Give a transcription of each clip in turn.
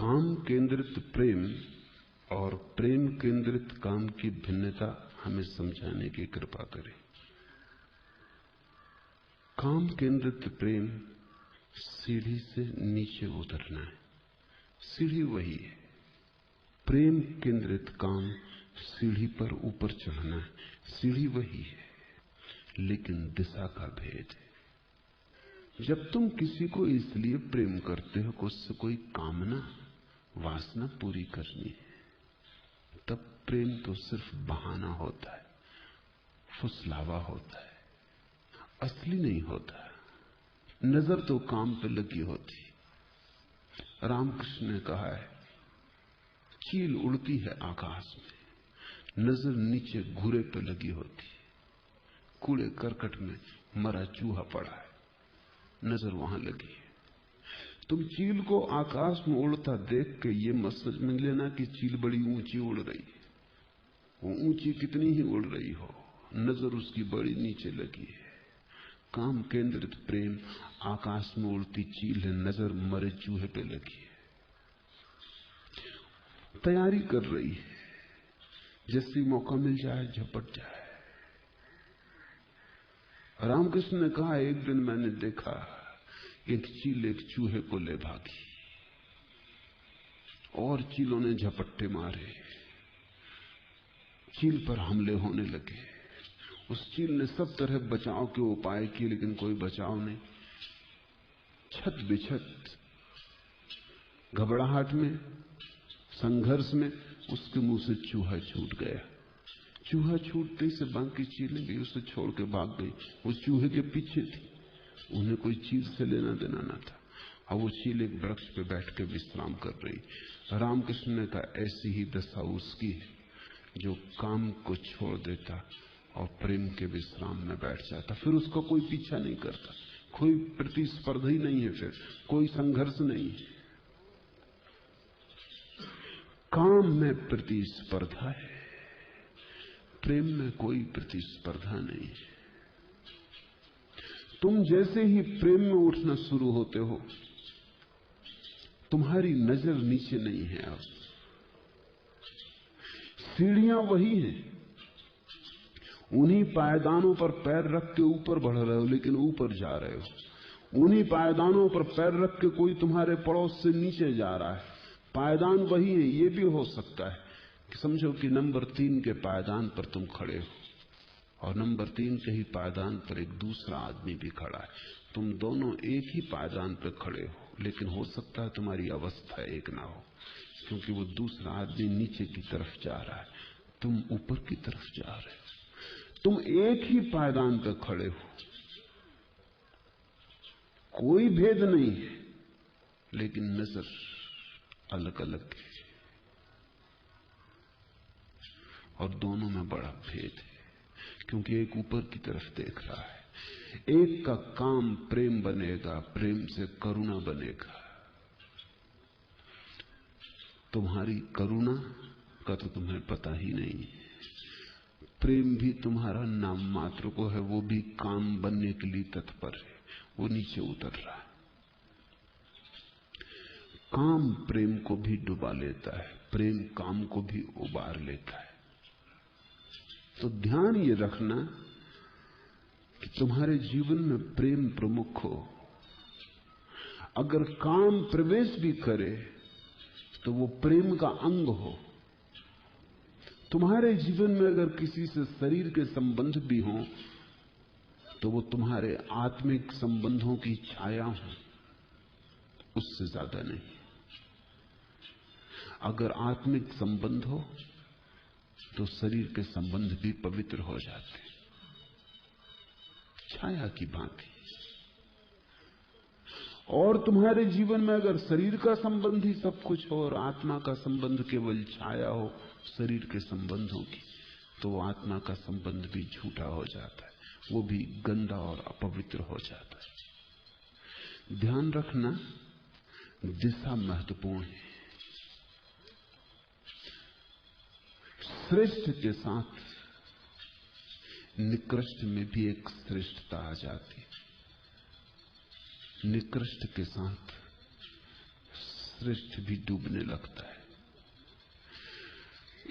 काम केंद्रित प्रेम और प्रेम केंद्रित काम की भिन्नता हमें समझाने की कृपा करें। काम केंद्रित प्रेम सीढ़ी से नीचे उतरना है, सीढ़ी वही है। प्रेम केंद्रित काम सीढ़ी पर ऊपर चढ़ना है, सीढ़ी वही है, लेकिन दिशा का भेद है। जब तुम किसी को इसलिए प्रेम करते हो कि उससे कोई कामना वासना पूरी करनी है, तब प्रेम तो सिर्फ बहाना होता है, फुसलावा होता है, असली नहीं होता। नजर तो काम पे लगी होती। रामकृष्ण ने कहा है, चील उड़ती है आकाश में, नजर नीचे घूरे पे लगी होती। कूड़े करकट में मरा चूहा पड़ा है, नजर वहां लगी है। तुम चील को आकाश में उड़ता देख के ये मत समझ लेना कि चील बड़ी ऊंची उड़ रही है। वो ऊंची कितनी ही उड़ रही हो, नजर उसकी बड़ी नीचे लगी है। काम केंद्रित प्रेम आकाश में उड़ती चील है, नजर मरे चूहे पे लगी है, तैयारी कर रही है, जैसे मौका मिल जाए झपट जाए। रामकृष्ण ने कहा, एक दिन मैंने देखा एक चील एक चूहे को ले भागी और चीलों ने झपट्टे मारे, चील पर हमले होने लगे। उस चील ने सब तरह बचाव के उपाय किए, लेकिन कोई बचाव नहीं। छत बिछत घबराहट में, संघर्ष में उसके मुंह से चूहा छूट गया। चूहा छूटते से बाकी चीलें भी उसे छोड़ के भाग गई। वो चूहे के पीछे थी, उन्हें कोई चीज से लेना देना ना था। और वो चील एक वृक्ष पे बैठ के विश्राम कर रही। रामकृष्ण ने कहा, ऐसी ही दशा उसकी है जो काम को छोड़ देता और प्रेम के विश्राम में बैठ जाता। फिर उसका कोई पीछा नहीं करता, कोई प्रतिस्पर्धा ही नहीं है, फिर कोई संघर्ष नहीं है। काम में प्रतिस्पर्धा है, प्रेम में कोई प्रतिस्पर्धा नहीं है। तुम जैसे ही प्रेम में उठना शुरू होते हो, तुम्हारी नजर नीचे नहीं है। अब सीढ़ियां वही हैं, उन्हीं पायदानों पर पैर रख के ऊपर बढ़ रहे हो, लेकिन ऊपर जा रहे हो। उन्हीं पायदानों पर पैर रख के कोई तुम्हारे पड़ोस से नीचे जा रहा है, पायदान वही है। ये भी हो सकता है कि समझो कि नंबर 3 के पायदान पर तुम खड़े हो और नंबर 3 के ही पायदान पर एक दूसरा आदमी भी खड़ा है। तुम दोनों एक ही पायदान पर खड़े हो, लेकिन हो सकता है तुम्हारी अवस्था एक ना हो, क्योंकि वो दूसरा आदमी नीचे की तरफ जा रहा है, तुम ऊपर की तरफ जा रहे हो। तुम एक ही पायदान पर खड़े हो, कोई भेद नहीं है, लेकिन नजर अलग अलग है। और दोनों में बड़ा भेद है, क्योंकि एक ऊपर की तरफ देख रहा है। एक का काम प्रेम बनेगा, प्रेम से करुणा बनेगा। तुम्हारी करुणा का तो तुम्हें पता ही नहीं। प्रेम भी तुम्हारा नाम मात्र को है, वो भी काम बनने के लिए तत्पर है, वो नीचे उतर रहा है। काम प्रेम को भी डुबा लेता है, प्रेम काम को भी उबार लेता है। तो ध्यान ये रखना कि तुम्हारे जीवन में प्रेम प्रमुख हो। अगर काम प्रवेश भी करे तो वो प्रेम का अंग हो। तुम्हारे जीवन में अगर किसी से शरीर के संबंध भी हो तो वो तुम्हारे आत्मिक संबंधों की छाया हो, उससे ज्यादा नहीं। अगर आत्मिक संबंध हो तो शरीर के संबंध भी पवित्र हो जाते, छाया की भांति। और तुम्हारे जीवन में अगर शरीर का संबंध ही सब कुछ हो और आत्मा का संबंध केवल छाया हो शरीर के संबंधों की, तो आत्मा का संबंध भी झूठा हो जाता है, वो भी गंदा और अपवित्र हो जाता है। ध्यान रखना, दिशा महत्वपूर्ण है। श्रेष्ठ के साथ निकृष्ट में भी एक श्रेष्ठता आ जाती है, निकृष्ट के साथ श्रेष्ठ भी डूबने लगता है।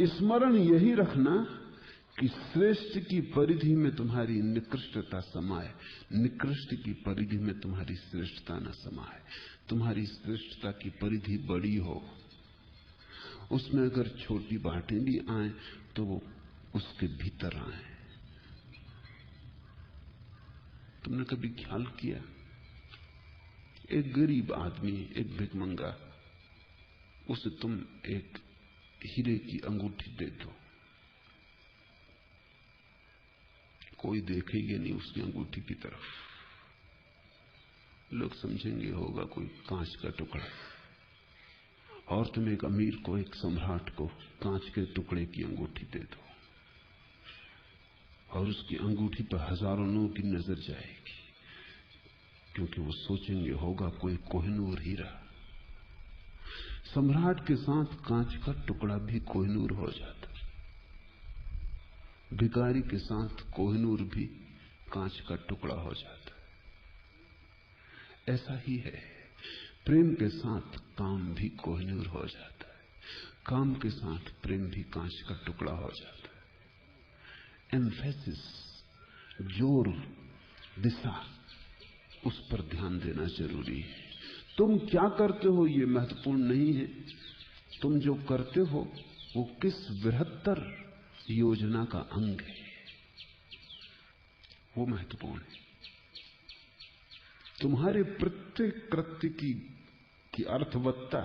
स्मरण यही रखना कि श्रेष्ठ की परिधि में तुम्हारी निकृष्टता समाये, निकृष्ट की परिधि में तुम्हारी श्रेष्ठता न समाये। तुम्हारी श्रेष्ठता की परिधि बड़ी हो, उसमें अगर छोटी बातें भी आए तो वो उसके भीतर आए। तुमने कभी ख्याल किया, एक गरीब आदमी, एक भिखमंगा, उसे तुम एक हीरे की अंगूठी दे दो, कोई देखेगा नहीं उसकी अंगूठी की तरफ, लोग समझेंगे होगा कोई कांच का टुकड़ा। और तुम एक अमीर को, एक सम्राट को कांच के टुकड़े की अंगूठी दे दो और उसकी अंगूठी पर हजारों लोगों की नजर जाएगी, क्योंकि वो सोचेंगे होगा कोई कोहिनूर हीरा। सम्राट के साथ कांच का टुकड़ा भी कोहिनूर हो जाता, भिखारी के साथ कोहिनूर भी कांच का टुकड़ा हो जाता। ऐसा ही है, प्रेम के साथ काम भी कोहिनूर हो जाता है, काम के साथ प्रेम भी कांच का टुकड़ा हो जाता है। एम्फेसिस, जोर, दिशा, उस पर ध्यान देना जरूरी है। तुम क्या करते हो ये महत्वपूर्ण नहीं है, तुम जो करते हो वो किस बृहत्तर योजना का अंग है, वो महत्वपूर्ण है। तुम्हारे प्रत्येक कृत्य की अर्थवत्ता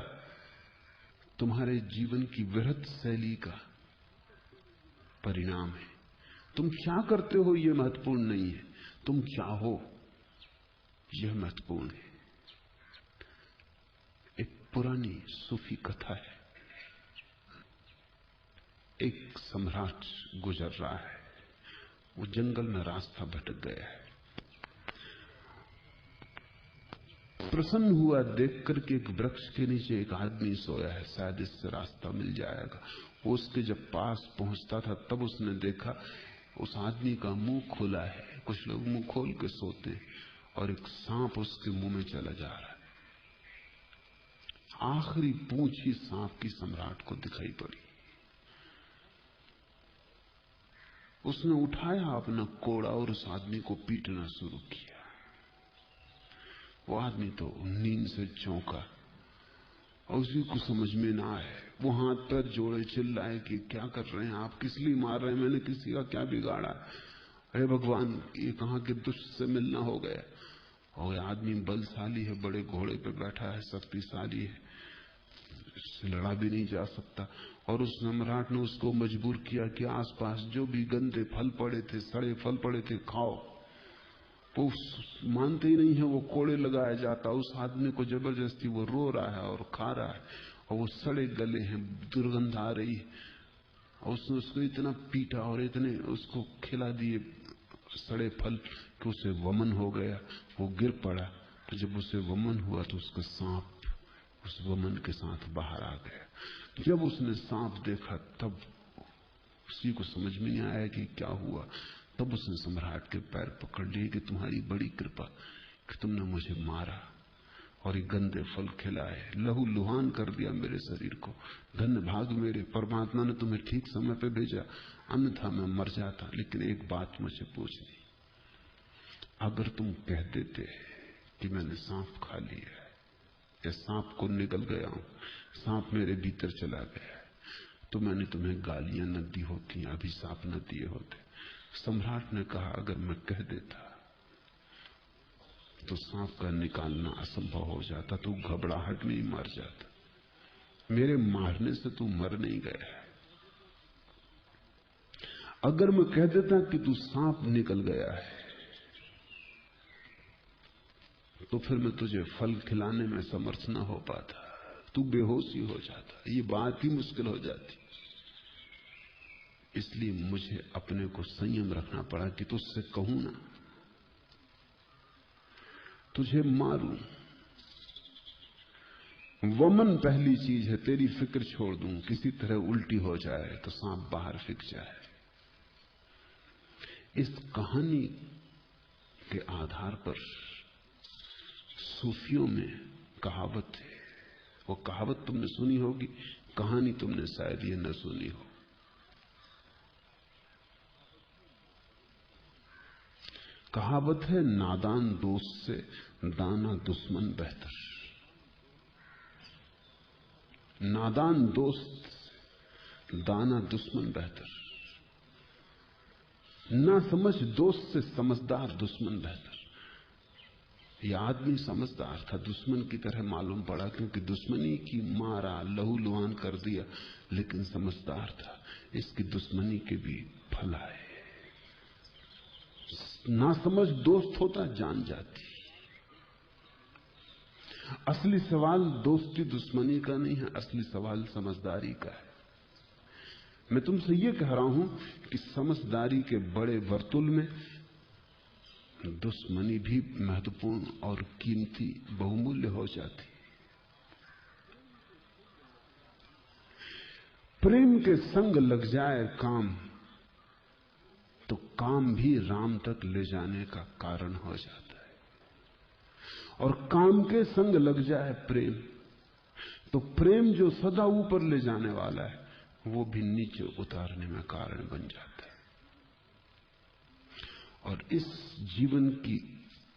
तुम्हारे जीवन की वृहत शैली का परिणाम है। तुम क्या करते हो यह महत्वपूर्ण नहीं है, तुम क्या हो यह महत्वपूर्ण है। एक पुरानी सूफी कथा है, एक सम्राट गुजर रहा है, वो जंगल में रास्ता भटक गया है। प्रसन्न हुआ देखकर के एक वृक्ष के नीचे एक आदमी सोया है, शायद इससे रास्ता मिल जाएगा। वो उसके जब पास पहुंचता था तब उसने देखा उस आदमी का मुंह खुला है। कुछ लोग मुंह खोल के सोते हैं, और एक सांप उसके मुंह में चला जा रहा है। आखिरी पूंछ ही सांप की सम्राट को दिखाई पड़ी। उसने उठाया अपना कोड़ा और उस आदमी को पीटना शुरू किया। वो आदमी तो नींद से चौंका और उसी को समझ में ना आए। वो हाथ पैर जोड़े चिल्लाए कि क्या कर रहे हैं आप, किस लिए मार रहे हैं, मैंने किसी का क्या बिगाड़ा, अरे भगवान ये कहां के दुष्ट से मिलना हो गया। और आदमी बलशाली है, बड़े घोड़े पे बैठा है, शक्तिशाली है, इससे लड़ा भी नहीं जा सकता। और उस सम्राट ने उसको मजबूर किया कि आसपास जो भी गंदे फल पड़े थे, सड़े फल पड़े थे, खाओ। वो मानते ही नहीं है, वो कोड़े लगाया जाता उस आदमी को जबरदस्ती, वो रो रहा है और खा रहा है, और वो सड़े गले हैं, दुर्गंध आ रही है। और उसने उसको इतना पीटा और इतने उसको खिला दिए सड़े फल कि उसे वमन हो गया। वो गिर पड़ा, तो जब उसे वमन हुआ तो उसका सांप उस वमन के साथ बाहर आ गया। जब उसने सांप देखा तब उसी को समझ में नहीं आया कि क्या हुआ। तब उसने सम्राट के पैर पकड़ लिए कि तुम्हारी बड़ी कृपा कि तुमने मुझे मारा और ये गंदे फल खिलाए, लहू लुहान कर दिया मेरे शरीर को। धन्य भाग मेरे, परमात्मा ने तुम्हें ठीक समय पे भेजा, अन्यथा मैं मर जाता। लेकिन एक बात मुझे पूछनी, अगर तुम कह देते कि मैंने सांप खा लिया है या सांप को निगल गया हूं, सांप मेरे भीतर चला गया है, तो मैंने तुम्हें गालियां न दी होती, अभिशाप न दिए होते। सम्राट ने कहा अगर मैं कह देता तो सांप का निकालना असंभव हो जाता, तू घबराहट में ही मर जाता, मेरे मारने से तू मर नहीं गया है। अगर मैं कह देता कि तू सांप निकल गया है तो फिर मैं तुझे फल खिलाने में समर्थ न हो पाता, तू बेहोश ही हो जाता, ये बात ही मुश्किल हो जाती। इसलिए मुझे अपने को संयम रखना पड़ा कि तुझसे कहूं ना, तुझे मारूं। वमन पहली चीज है, तेरी फिक्र छोड़ दूं, किसी तरह उल्टी हो जाए तो सांप बाहर फिक जाए। इस कहानी के आधार पर सूफियों में कहावत है, वो कहावत तुमने सुनी होगी, कहानी तुमने शायद ये न सुनी हो। कहावत है, नादान दोस्त से दाना दुश्मन बेहतर। नादान दोस्त से दाना दुश्मन बेहतर। ना समझ दोस्त से समझदार दुश्मन बेहतर। यह आदमी समझदार था, दुश्मन की तरह मालूम पड़ा, क्योंकि दुश्मनी की मारा, लहू लुहान कर दिया, लेकिन समझदार था। इसकी दुश्मनी के भी फल आए। ना समझ दोस्त होता, जान जाती। असली सवाल दोस्ती दुश्मनी का नहीं है, असली सवाल समझदारी का है। मैं तुमसे ये कह रहा हूं कि समझदारी के बड़े वर्तुल में दुश्मनी भी महत्वपूर्ण और कीमती, बहुमूल्य हो जाती। प्रेम के संग लग जाए काम तो काम भी राम तक ले जाने का कारण हो जाता है, और काम के संग लग जाए प्रेम तो प्रेम जो सदा ऊपर ले जाने वाला है वो भी नीचे उतारने में कारण बन जाता है। और इस जीवन की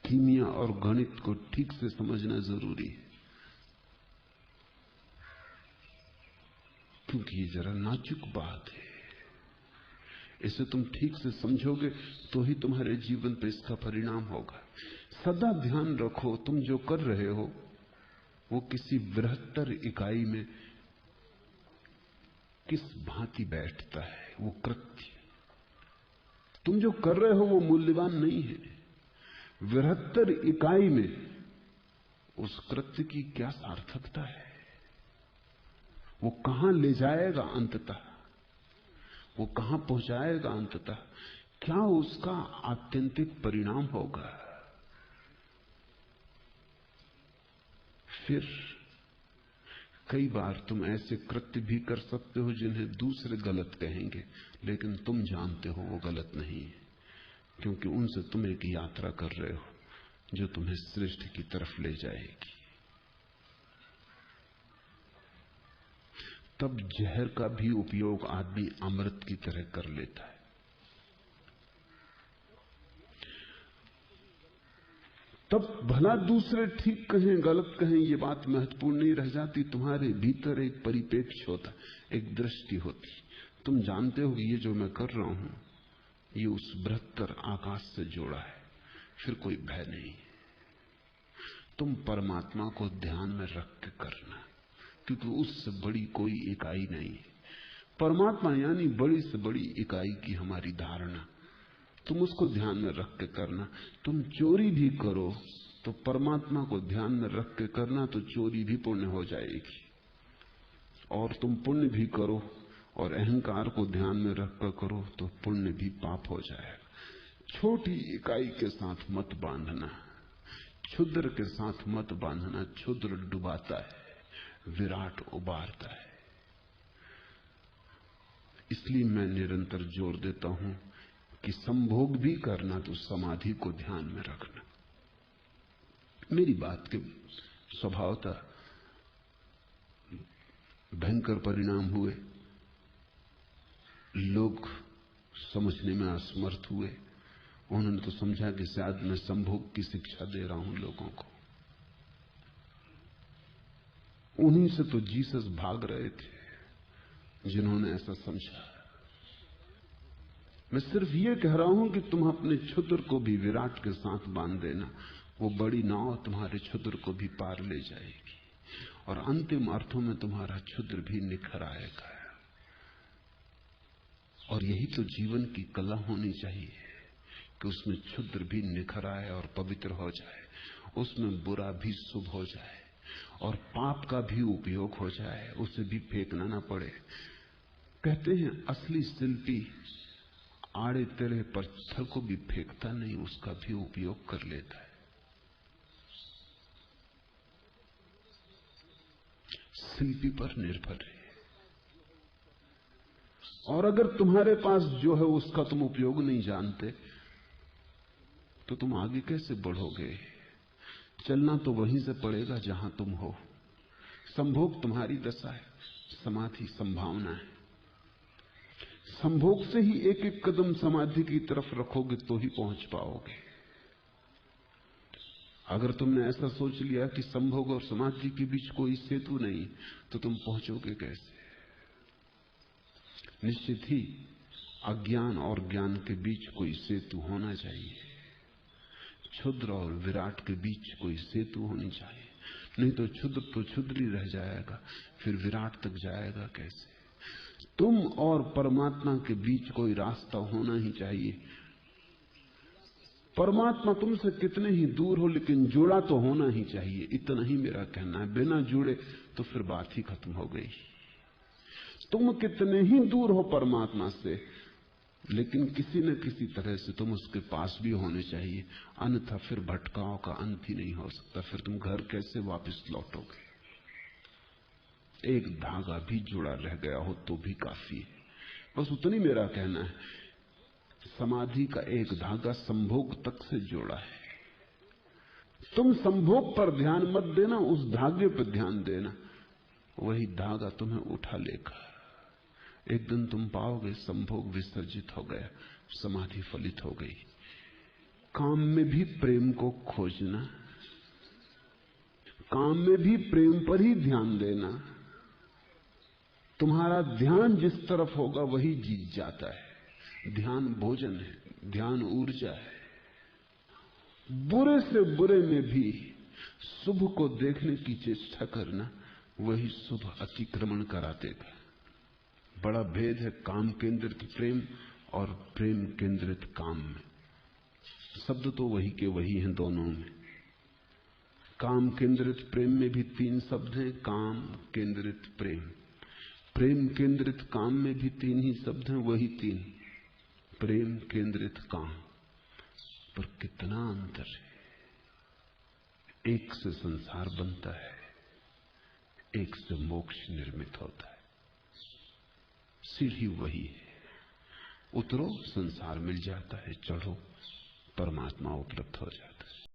कीमिया और गणित को ठीक से समझना जरूरी है, क्योंकि ये जरा नाजुक बात है। इसे तुम ठीक से समझोगे तो ही तुम्हारे जीवन पर इसका परिणाम होगा। सदा ध्यान रखो, तुम जो कर रहे हो वो किसी बृहत्तर इकाई में किस भांति बैठता है। वो कृत्य तुम जो कर रहे हो वो मूल्यवान नहीं है। बृहत्तर इकाई में उस कृत्य की क्या सार्थकता है, वो कहां ले जाएगा अंततः, वो कहां पहुंचाएगा अंततः, क्या उसका आत्यंतिक परिणाम होगा। फिर कई बार तुम ऐसे कृत्य भी कर सकते हो जिन्हें दूसरे गलत कहेंगे, लेकिन तुम जानते हो वो गलत नहीं है, क्योंकि उनसे तुम एक यात्रा कर रहे हो जो तुम्हें श्रेष्ठ की तरफ ले जाएगी। तब जहर का भी उपयोग आदमी अमृत की तरह कर लेता है। तब भला दूसरे ठीक कहें गलत कहें ये बात महत्वपूर्ण नहीं रह जाती। तुम्हारे भीतर एक परिपेक्ष होता, एक दृष्टि होती। तुम जानते हो कि ये जो मैं कर रहा हूं ये उस बृहत्तर आकाश से जोड़ा है, फिर कोई भय नहीं। तुम परमात्मा को ध्यान में रख के करना, क्योंकि उससे बड़ी कोई इकाई नहीं है। परमात्मा यानी बड़ी से बड़ी इकाई की हमारी धारणा, तुम उसको ध्यान में रख के करना। तुम चोरी भी करो तो परमात्मा को ध्यान में रख के करना, तो चोरी भी पुण्य हो जाएगी। और तुम पुण्य भी करो और अहंकार को ध्यान में रख कर करो तो पुण्य भी पाप हो जाएगा। छोटी इकाई के साथ मत बांधना, क्षुद्र के साथ मत बांधना। क्षुद्र डुबाता है, विराट उबारता है। इसलिए मैं निरंतर जोर देता हूं कि संभोग भी करना तो समाधि को ध्यान में रखना। मेरी बात के स्वभावतः भयंकर परिणाम हुए, लोग समझने में असमर्थ हुए। उन्होंने तो समझा कि शायद मैं संभोग की शिक्षा दे रहा हूं लोगों को। उन्हीं से तो जीसस भाग रहे थे जिन्होंने ऐसा समझा। मैं सिर्फ ये कह रहा हूं कि तुम अपने क्षुद्र को भी विराट के साथ बांध देना, वो बड़ी नाव तुम्हारे क्षुद्र को भी पार ले जाएगी, और अंतिम अर्थों में तुम्हारा क्षुद्र भी निखर आएगा। और यही तो जीवन की कला होनी चाहिए कि उसमें क्षुद्र भी निखर आए और पवित्र हो जाए, उसमें बुरा भी शुभ हो जाए, और पाप का भी उपयोग हो जाए, उसे भी फेंकना ना पड़े। कहते हैं असली शिल्पी आड़े तेरे पत्थर को भी फेंकता नहीं, उसका भी उपयोग कर लेता है। शिल्पी पर निर्भर है। और अगर तुम्हारे पास जो है उसका तुम उपयोग नहीं जानते तो तुम आगे कैसे बढ़ोगे? चलना तो वहीं से पड़ेगा जहां तुम हो। संभोग तुम्हारी दशा है, समाधि संभावना है। संभोग से ही एक एक कदम समाधि की तरफ रखोगे तो ही पहुंच पाओगे। अगर तुमने ऐसा सोच लिया कि संभोग और समाधि के बीच कोई सेतु नहीं, तो तुम पहुंचोगे कैसे? निश्चित ही अज्ञान और ज्ञान के बीच कोई सेतु होना चाहिए। क्षुद्र और विराट के बीच कोई सेतु होनी चाहिए, नहीं तो क्षुद्र तो क्षुद्र ही रह जाएगा, फिर विराट तक जाएगा कैसे? तुम और परमात्मा के बीच कोई रास्ता होना ही चाहिए। परमात्मा तुमसे कितने ही दूर हो, लेकिन जुड़ा तो होना ही चाहिए, इतना ही मेरा कहना है। बिना जुड़े तो फिर बात ही खत्म हो गई। तुम कितने ही दूर हो परमात्मा से, लेकिन किसी न किसी तरह से तुम उसके पास भी होने चाहिए, अन्यथा फिर भटकाव का अंत ही नहीं हो सकता। फिर तुम घर कैसे वापस लौटोगे? एक धागा भी जुड़ा रह गया हो तो भी काफी है। बस उतनी मेरा कहना है। समाधि का एक धागा संभोग तक से जोड़ा है। तुम संभोग पर ध्यान मत देना, उस धागे पर ध्यान देना, वही धागा तुम्हें उठा लेगा। एक दिन तुम पाओगे संभोग विसर्जित हो गया, समाधि फलित हो गई। काम में भी प्रेम को खोजना, काम में भी प्रेम पर ही ध्यान देना। तुम्हारा ध्यान जिस तरफ होगा वही जीत जाता है। ध्यान भोजन है, ध्यान ऊर्जा है। बुरे से बुरे में भी शुभ को देखने की चेष्टा करना, वही शुभ अतिक्रमण करा देगा। बड़ा भेद है काम केंद्रित प्रेम और प्रेम केंद्रित काम में। शब्द तो वही के वही हैं दोनों में। काम केंद्रित प्रेम में भी 3 शब्द हैं, काम केंद्रित प्रेम। प्रेम केंद्रित काम में भी 3 ही शब्द हैं, वही 3, प्रेम केंद्रित काम। पर कितना अंतर है। एक से संसार बनता है, एक से मोक्ष निर्मित होता है। सीढ़ी वही है। उतरो संसार मिल जाता है, चढ़ो परमात्मा उपलब्ध हो जाता है।